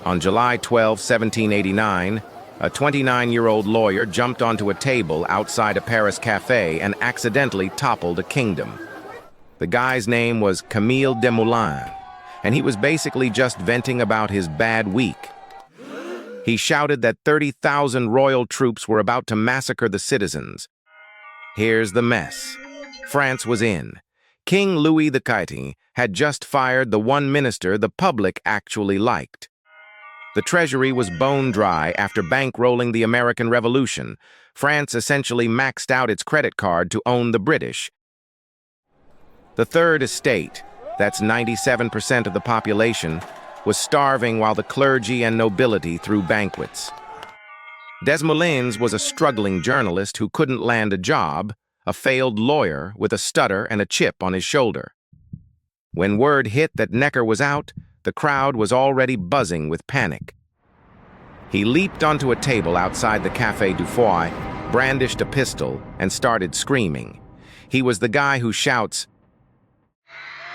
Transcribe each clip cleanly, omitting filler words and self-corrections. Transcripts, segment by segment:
On July 12, 1789, a 29-year-old lawyer jumped onto a table outside a Paris cafe and accidentally toppled a kingdom. The guy's name was Camille Desmoulins, and he was basically just venting about his bad week. He shouted that 30,000 royal troops were about to massacre the citizens. Here's the mess. France was in. King Louis XIV had just fired the one minister the public actually liked. The treasury was bone dry after bankrolling the American Revolution. France essentially maxed out its credit card to own the British. The Third Estate, that's 97% of the population, was starving while the clergy and nobility threw banquets. Desmoulins was a struggling journalist who couldn't land a job, a failed lawyer with a stutter and a chip on his shoulder. When word hit that Necker was out, the crowd was already buzzing with panic. He leaped onto a table outside the Café du Foy, brandished a pistol, and started screaming. He was the guy who shouts.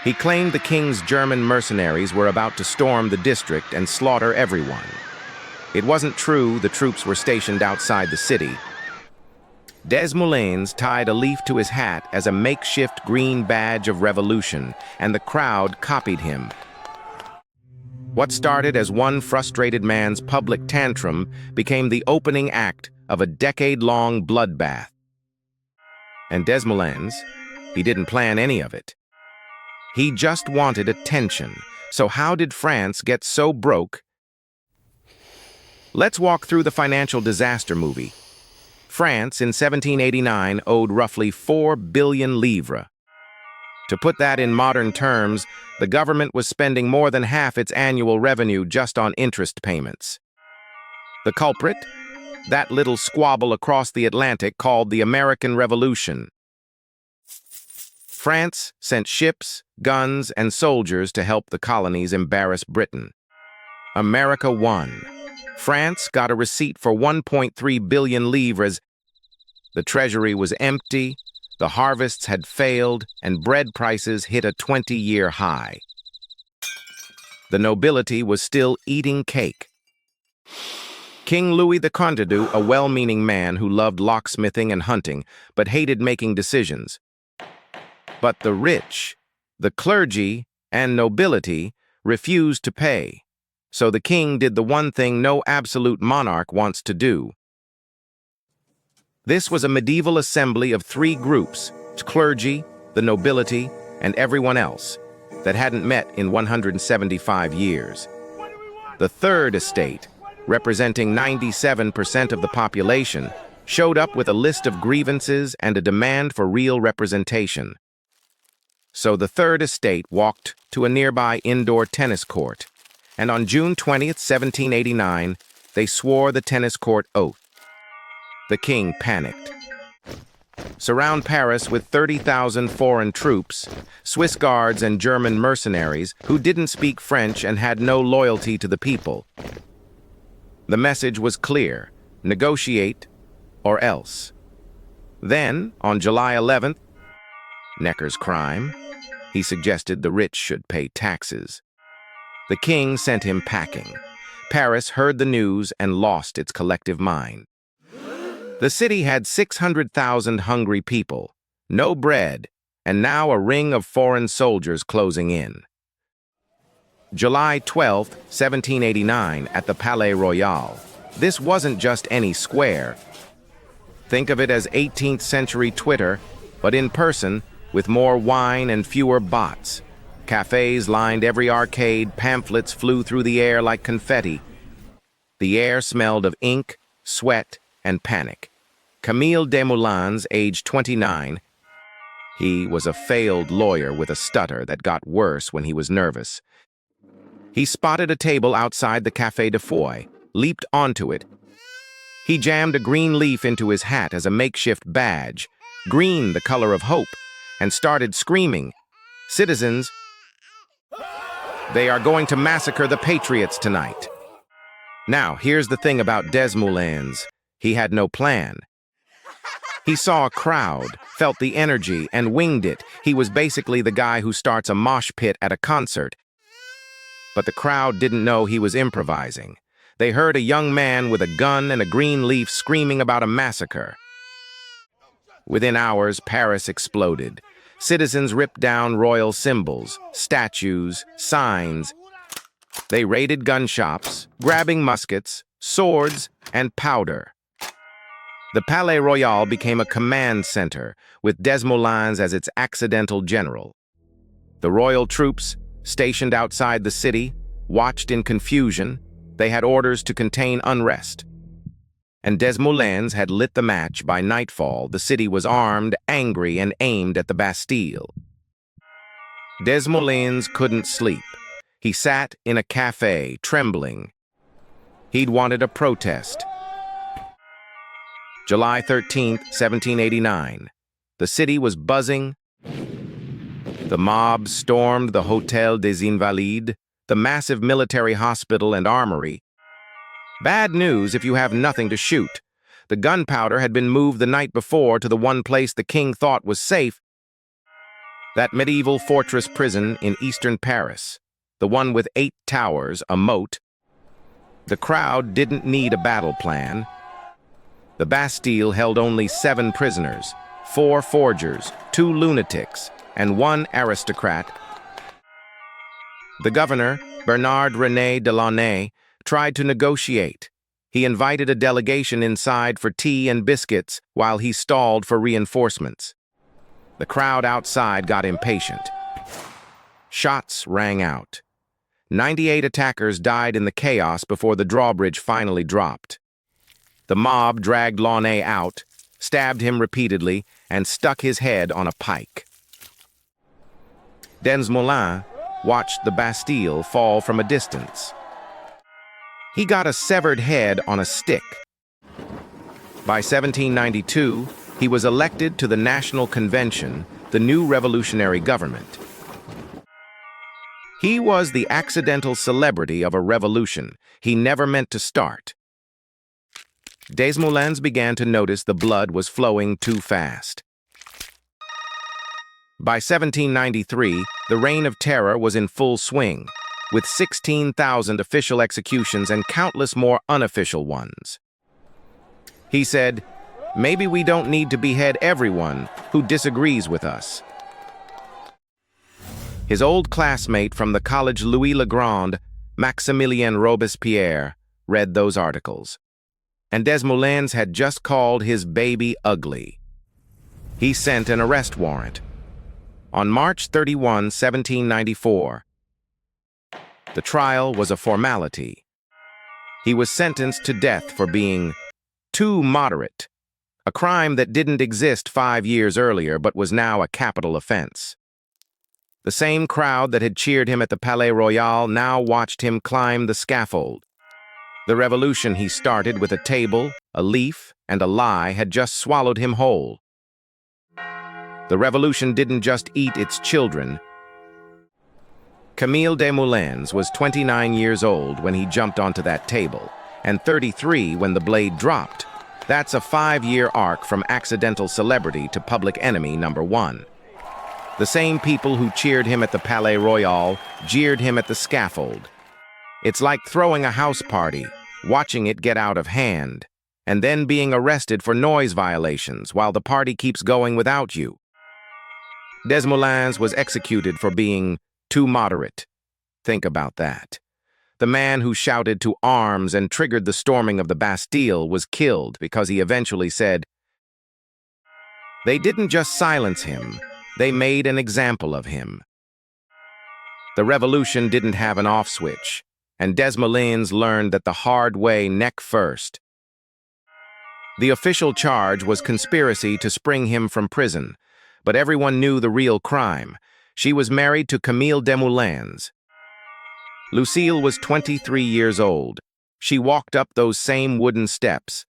He claimed the king's German mercenaries were about to storm the district and slaughter everyone. It wasn't true the troops were stationed outside the city. Desmoulins tied a leaf to his hat as a makeshift green badge of revolution, and the crowd copied him. What started as one frustrated man's public tantrum became the opening act of a decade-long bloodbath. And Desmoulins, he didn't plan any of it. He just wanted attention. So how did France get so broke? Let's walk through the financial disaster movie. France in 1789 owed roughly 4 billion livres. To put that in modern terms, the government was spending more than half its annual revenue just on interest payments. The culprit? That little squabble across the Atlantic called the American Revolution. France sent ships, guns, and soldiers to help the colonies embarrass Britain. America won. France got a receipt for 1.3 billion livres. The treasury was empty, the harvests had failed, and bread prices hit a 20-year high. The nobility was still eating cake. King Louis XIV, a well-meaning man who loved locksmithing and hunting, but hated making decisions. But the rich, the clergy, and nobility refused to pay. So the king did the one thing no absolute monarch wants to do. This was a medieval assembly of three groups, clergy, the nobility, and everyone else, that hadn't met in 175 years. The Third Estate, representing 97% of the population, showed up with a list of grievances and a demand for real representation. So the Third Estate walked to a nearby indoor tennis court, and on June 20th, 1789, they swore the tennis court oath. The king panicked. Surround Paris with 30,000 foreign troops, Swiss guards and German mercenaries who didn't speak French and had no loyalty to the people. The message was clear: negotiate or else. Then, on July 11th, Necker's crime, he suggested the rich should pay taxes. The king sent him packing. Paris heard the news and lost its collective mind. The city had 600,000 hungry people, no bread, and now a ring of foreign soldiers closing in. July 12, 1789, at the Palais-Royal. This wasn't just any square. Think of it as 18th century Twitter, but in person, with more wine and fewer bots. Cafes lined every arcade, pamphlets flew through the air like confetti. The air smelled of ink, sweat, and panic. Camille Desmoulins, age 29, he was a failed lawyer with a stutter that got worse when he was nervous. He spotted a table outside the Café du Foy, leaped onto it. He jammed a green leaf into his hat as a makeshift badge, green the color of hope, and started screaming, "Citizens, they are going to massacre the patriots tonight." Now, here's the thing about Desmoulins. He had no plan. He saw a crowd, felt the energy, and winged it. He was basically the guy who starts a mosh pit at a concert. But the crowd didn't know he was improvising. They heard a young man with a gun and a green leaf screaming about a massacre. Within hours, Paris exploded. Citizens ripped down royal symbols, statues, signs. They raided gun shops, grabbing muskets, swords, and powder. The Palais-Royal became a command center, with Desmoulins as its accidental general. The royal troops, stationed outside the city, watched in confusion. They had orders to contain unrest. And Desmoulins had lit the match. By nightfall, the city was armed, angry, and aimed at the Bastille. Desmoulins couldn't sleep. He sat in a cafe, trembling. He'd wanted a protest. July 13th, 1789. The city was buzzing. The mob stormed the Hôtel des Invalides, the massive military hospital and armory. Bad news if you have nothing to shoot. The gunpowder had been moved the night before to the one place the king thought was safe, that medieval fortress prison in eastern Paris, the one with 8 towers, a moat. The crowd didn't need a battle plan. The Bastille held only 7 prisoners, 4 forgers, 2 lunatics, and 1 aristocrat. The governor, Bernard-René Delaunay, tried to negotiate. He invited a delegation inside for tea and biscuits while he stalled for reinforcements. The crowd outside got impatient. Shots rang out. 98 attackers died in the chaos before the drawbridge finally dropped. The mob dragged Launay out, stabbed him repeatedly, and stuck his head on a pike. Desmoulins watched the Bastille fall from a distance. He got a severed head on a stick. By 1792, he was elected to the National Convention, the new revolutionary government. He was the accidental celebrity of a revolution he never meant to start. Desmoulins began to notice the blood was flowing too fast. By 1793, the Reign of Terror was in full swing, with 16,000 official executions and countless more unofficial ones. He said, "Maybe we don't need to behead everyone who disagrees with us." His old classmate from the college Louis le Grand, Maximilien Robespierre, read those articles. And Desmoulins had just called his baby ugly. He sent an arrest warrant. On March 31, 1794, the trial was a formality. He was sentenced to death for being too moderate, a crime that didn't exist 5 years earlier but was now a capital offense. The same crowd that had cheered him at the Palais-Royal now watched him climb the scaffold. The revolution he started with a table, a leaf, and a lie had just swallowed him whole. The revolution didn't just eat its children. Camille Desmoulins was 29 years old when he jumped onto that table, and 33 when the blade dropped. That's a 5-year arc from accidental celebrity to public enemy number 1. The same people who cheered him at the Palais-Royal jeered him at the scaffold. It's like throwing a house party, watching it get out of hand, and then being arrested for noise violations while the party keeps going without you. Desmoulins was executed for being too moderate. Think about that. The man who shouted to arms and triggered the storming of the Bastille was killed because he eventually said, "They didn't just silence him, they made an example of him." The revolution didn't have an off switch, and Desmoulins learned that the hard way, neck first. The official charge was conspiracy to spring him from prison, but everyone knew the real crime. She was married to Camille Desmoulins. Lucile was 23 years old. She walked up those same wooden steps.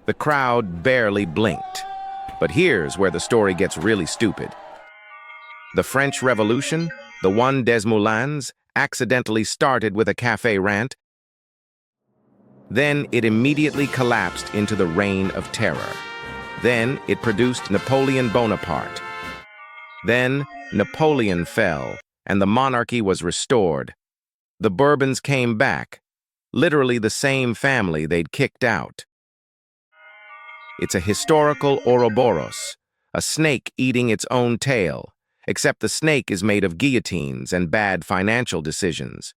The crowd barely blinked. But here's where the story gets really stupid. The French Revolution, the one Desmoulins accidentally started with a cafe rant. Then it immediately collapsed into the Reign of Terror. Then it produced Napoleon Bonaparte. Then Napoleon fell, and the monarchy was restored. The Bourbons came back, literally the same family they'd kicked out. It's a historical Ouroboros, a snake eating its own tail, except the snake is made of guillotines and bad financial decisions.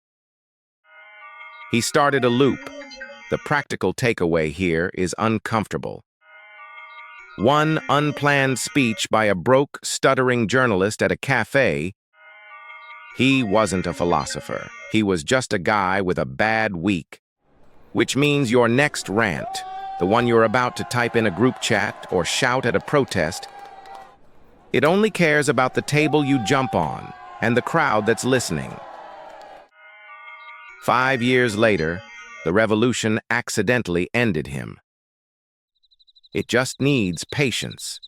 He started a loop. The practical takeaway here is uncomfortable. One unplanned speech by a broke, stuttering journalist at a cafe. He wasn't a philosopher. He was just a guy with a bad week. Which means your next rant, the one you're about to type in a group chat or shout at a protest, it only cares about the table you jump on and the crowd that's listening. 5 years later, the revolution accidentally ended him. It just needs patience.